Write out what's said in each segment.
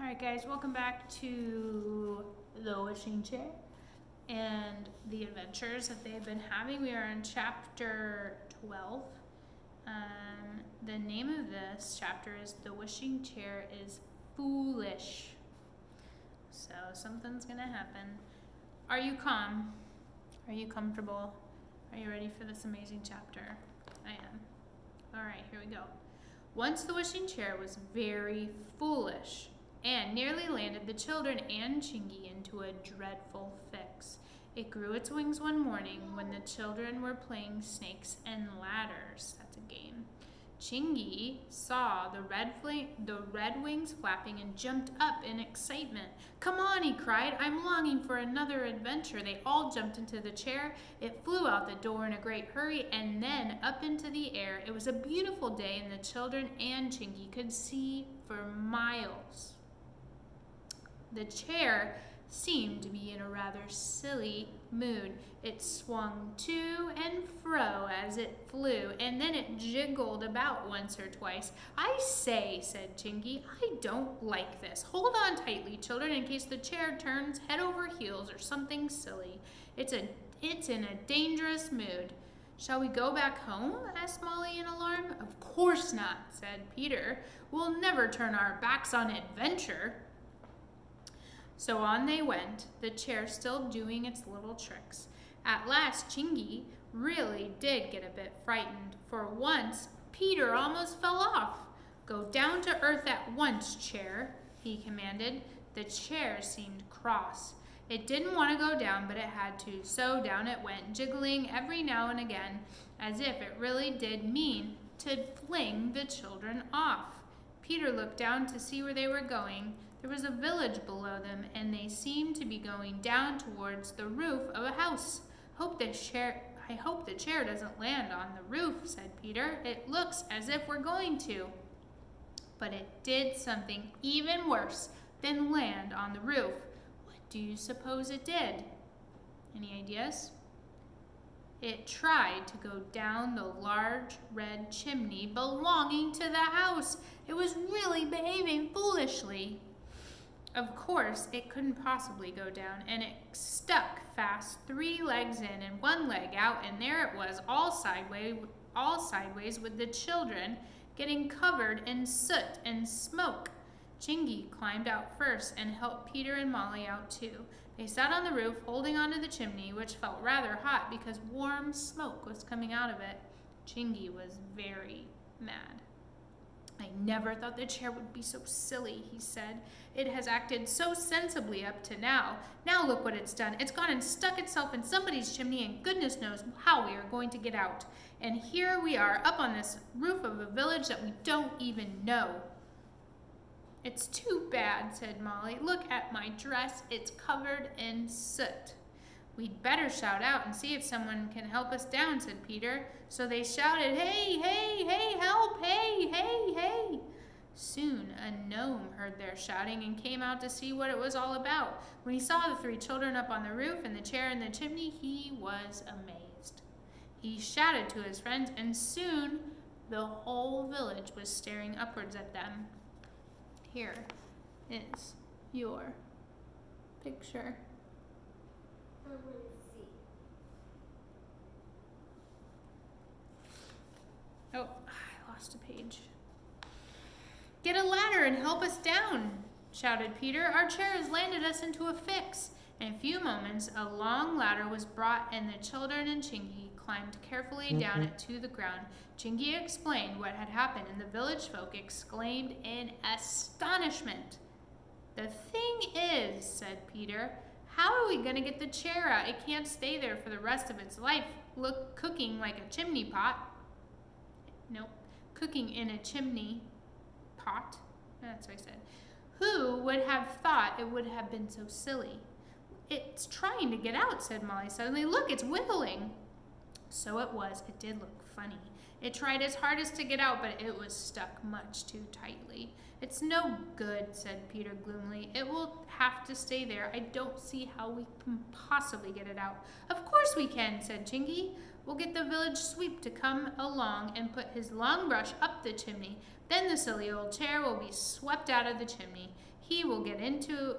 Alright guys, welcome back to the wishing chair and the adventures that they've been having. We are in chapter 12. The name of this chapter is The Wishing Chair is Foolish. So something's gonna happen. Are you calm? Are you comfortable? Are you ready for this amazing chapter? I am. Alright, here we go. Once the wishing chair was very foolish and nearly landed the children and Chingy into a dreadful fix. It grew its wings one morning when the children were playing snakes and ladders. That's a game. Chingy saw the red wings flapping and jumped up in excitement. "Come on," he cried. "I'm longing for another adventure." They all jumped into the chair. It flew out the door in a great hurry and then up into the air. It was a beautiful day and the children and Chingy could see for miles. The chair seemed to be in a rather silly mood. It swung to and fro as it flew, and then it jiggled about once or twice. "I say," said Chingy, "I don't like this. Hold on tightly, children, in case the chair turns head over heels or something silly. It's in a dangerous mood." "Shall we go back home?" asked Molly in alarm. "Of course not," said Peter. "We'll never turn our backs on adventure." So on they went, the chair still doing its little tricks. At last, Chingy really did get a bit frightened. For once, Peter almost fell off. "Go down to earth at once, chair," he commanded. The chair seemed cross. It didn't want to go down, but it had to, so down it went, jiggling every now and again, as if it really did mean to fling the children off. Peter looked down to see where they were going. There was a village below them, and they seemed to be going down towards the roof of a house. I hope the chair doesn't land on the roof," said Peter. "It looks as if we're going to." But it did something even worse than land on the roof. What do you suppose it did? Any ideas? It tried to go down the large red chimney belonging to the house. It was really behaving foolishly. Of course, it couldn't possibly go down, and it stuck fast, 3 legs in and 1 leg out, and there it was, all sideways with the children getting covered in soot and smoke. Chingy climbed out first and helped Peter and Molly out too. They sat on the roof, holding onto the chimney, which felt rather hot because warm smoke was coming out of it. Chingy was very mad. "I never thought the chair would be so silly," he said. "It has acted so sensibly up to now. Now look what it's done. It's gone and stuck itself in somebody's chimney, and goodness knows how we are going to get out. And here we are up on this roof of a village that we don't even know." "It's too bad," said Molly. "Look at my dress. It's covered in soot." "We'd better shout out and see if someone can help us down," said Peter. So they shouted, "Hey, hey, hey, help, hey, hey, hey." Soon a gnome heard their shouting and came out to see what it was all about. When he saw the 3 children up on the roof and the chair in the chimney, he was amazed. He shouted to his friends, and soon the whole village was staring upwards at them. Here is your picture. I want to see. Oh, I lost a page. "Get a ladder and help us down," shouted Peter. "Our chair has landed us into a fix." In a few moments, a long ladder was brought, and the children and Chingy climbed carefully down it to the ground. Chingy explained what had happened, and the village folk exclaimed in astonishment. "The thing is," said Peter, "how are we going to get the chair out? It can't stay there for the rest of its life, cooking like a chimney pot." Nope, cooking in a chimney pot. That's what I said. "Who would have thought it would have been so silly?" "It's trying to get out," said Molly suddenly. "Look, it's wiggling." So it was. It did look funny. It tried its hardest to get out, but it was stuck much too tightly. It's no good, said Peter gloomily. It will have to stay there. I don't see how we can possibly get it out. Of course we can, said Chinky. We'll get the village sweep to come along and put his long brush up the chimney. Then the silly old chair will be swept out of the chimney. He will get into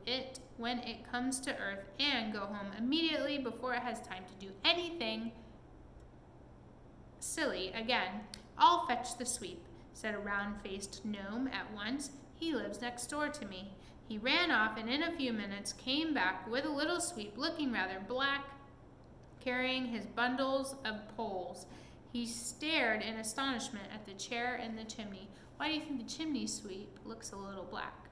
it when it comes to earth and go home immediately before it has time to do anything silly again. I'll fetch the sweep, said a round-faced gnome at once. He lives next door to me. He ran off and in a few minutes came back with a little sweep looking rather black, carrying his bundles of poles. He stared in astonishment at the chair and the chimney. Why do you think the chimney sweep looks a little black?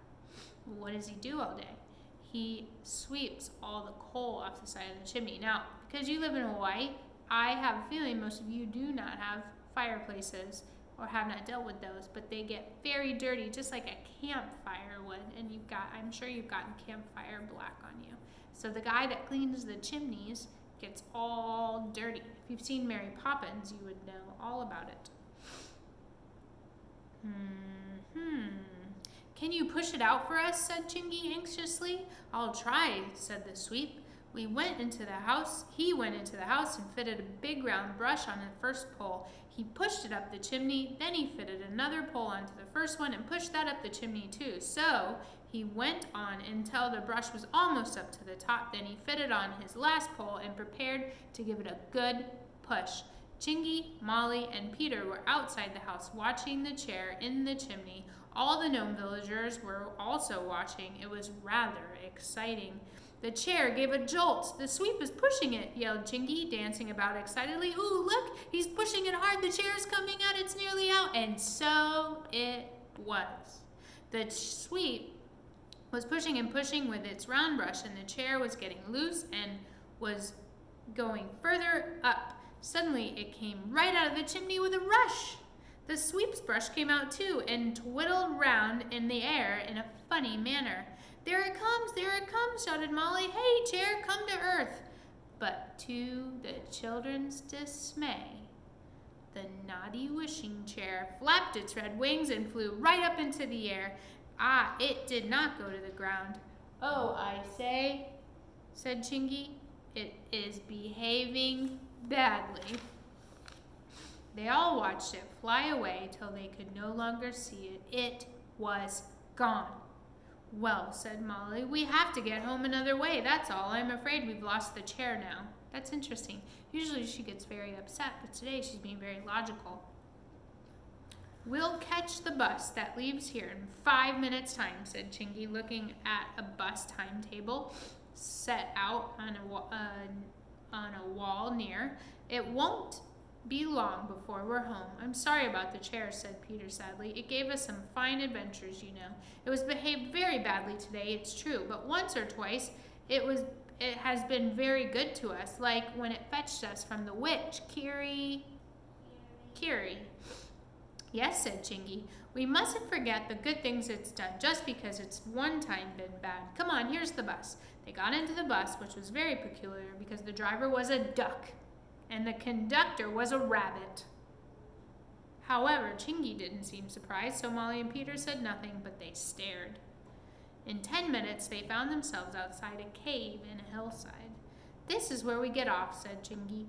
What does he do all day? He sweeps all the coal off the side of the chimney. Now, because you live in Hawaii, I have a feeling most of you do not have fireplaces or have not dealt with those, but they get very dirty, just like a campfire would. And I'm sure you've gotten campfire black on you. So the guy that cleans the chimneys gets all dirty. If you've seen Mary Poppins, you would know all about it. Can you push it out for us? Said Chinky anxiously. I'll try, said the sweep. He went into the house and fitted a big round brush on the first pole. He pushed it up the chimney, then he fitted another pole onto the first one and pushed that up the chimney too. So he went on until the brush was almost up to the top. Then he fitted on his last pole and prepared to give it a good push. Chingy, Molly, and Peter were outside the house watching the chair in the chimney. All the gnome villagers were also watching. It was rather exciting. The chair gave a jolt. The sweep is pushing it, yelled Chingy, dancing about excitedly. Ooh, look, he's pushing it hard. The chair's coming out. It's nearly out. And so it was. The sweep was pushing and pushing with its round brush, and the chair was getting loose and was going further up. Suddenly, it came right out of the chimney with a rush. The sweep's brush came out too and twiddled round in the air in a funny manner. There it comes, shouted Molly. Hey, chair, come to earth. But to the children's dismay, the naughty wishing chair flapped its red wings and flew right up into the air. Ah, it did not go to the ground. Oh, I say, said Chingy, it is behaving badly. They all watched it fly away till they could no longer see it. It was gone. Well, said Molly, we have to get home another way, that's all. I'm afraid we've lost the chair now. That's interesting. Usually she gets very upset, but today she's being very logical. We'll catch the bus that leaves here in 5 minutes' time, said Chingy, looking at a bus timetable set out on a wall near. It won't be long before we're home. I'm sorry about the chair, said Peter sadly. It gave us some fine adventures, you know. It was behaved very badly today, it's true, but once or twice it has been very good to us, like when it fetched us from the witch, Kiri. Yes, said Chingy. We mustn't forget the good things it's done just because it's one time been bad. Come on, here's the bus. They got into the bus, which was very peculiar because the driver was a duck and the conductor was a rabbit. However, Chingy didn't seem surprised, so Molly and Peter said nothing, but they stared. In 10 minutes, they found themselves outside a cave in a hillside. This is where we get off, said Chingy.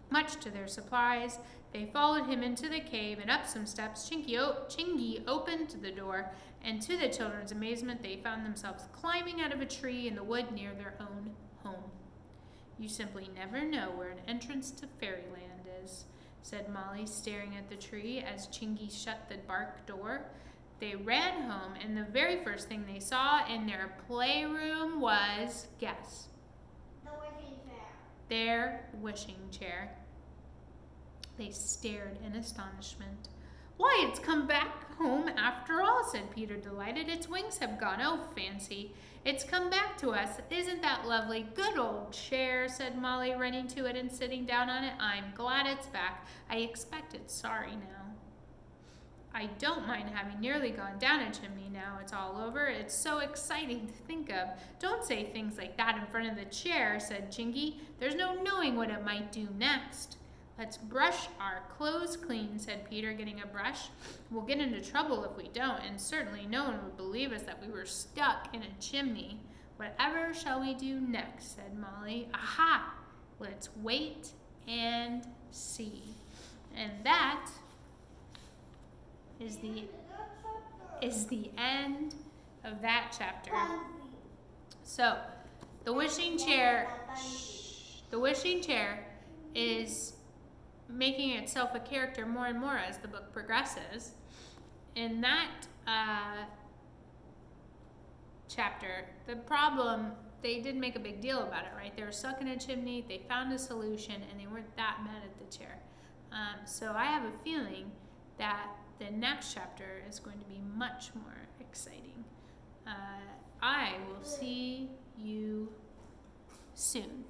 Much to their surprise, they followed him into the cave and up some steps. Chingy opened the door, and to the children's amazement, they found themselves climbing out of a tree in the wood near their own home. You simply never know where an entrance to fairyland is, said Molly, staring at the tree as Chingy shut the bark door. They ran home, and the very first thing they saw in their playroom was, guess, The wishing chair. their wishing chair. They stared in astonishment. Why, it's come back home after all, said Peter, delighted. Its wings have gone. Oh, fancy. It's come back to us. Isn't that lovely? Good old chair, said Molly, running to it and sitting down on it. I'm glad it's back. I expect it's sorry now. I don't mind having nearly gone down a chimney now it's all over. It's so exciting to think of. Don't say things like that in front of the chair, said Chingy. There's no knowing what it might do next. Let's brush our clothes clean, said Peter, getting a brush. We'll get into trouble if we don't, and certainly no one would believe us that we were stuck in a chimney. Whatever shall we do next, said Molly. Aha! Let's wait and see. And that is the end of that chapter. So, the wishing chair is making itself a character more and more as the book progresses. In that chapter, the problem, they did make a big deal about it, right? They were stuck in a chimney, they found a solution, and they weren't that mad at the chair. So I have a feeling that the next chapter is going to be much more exciting. I will see you soon.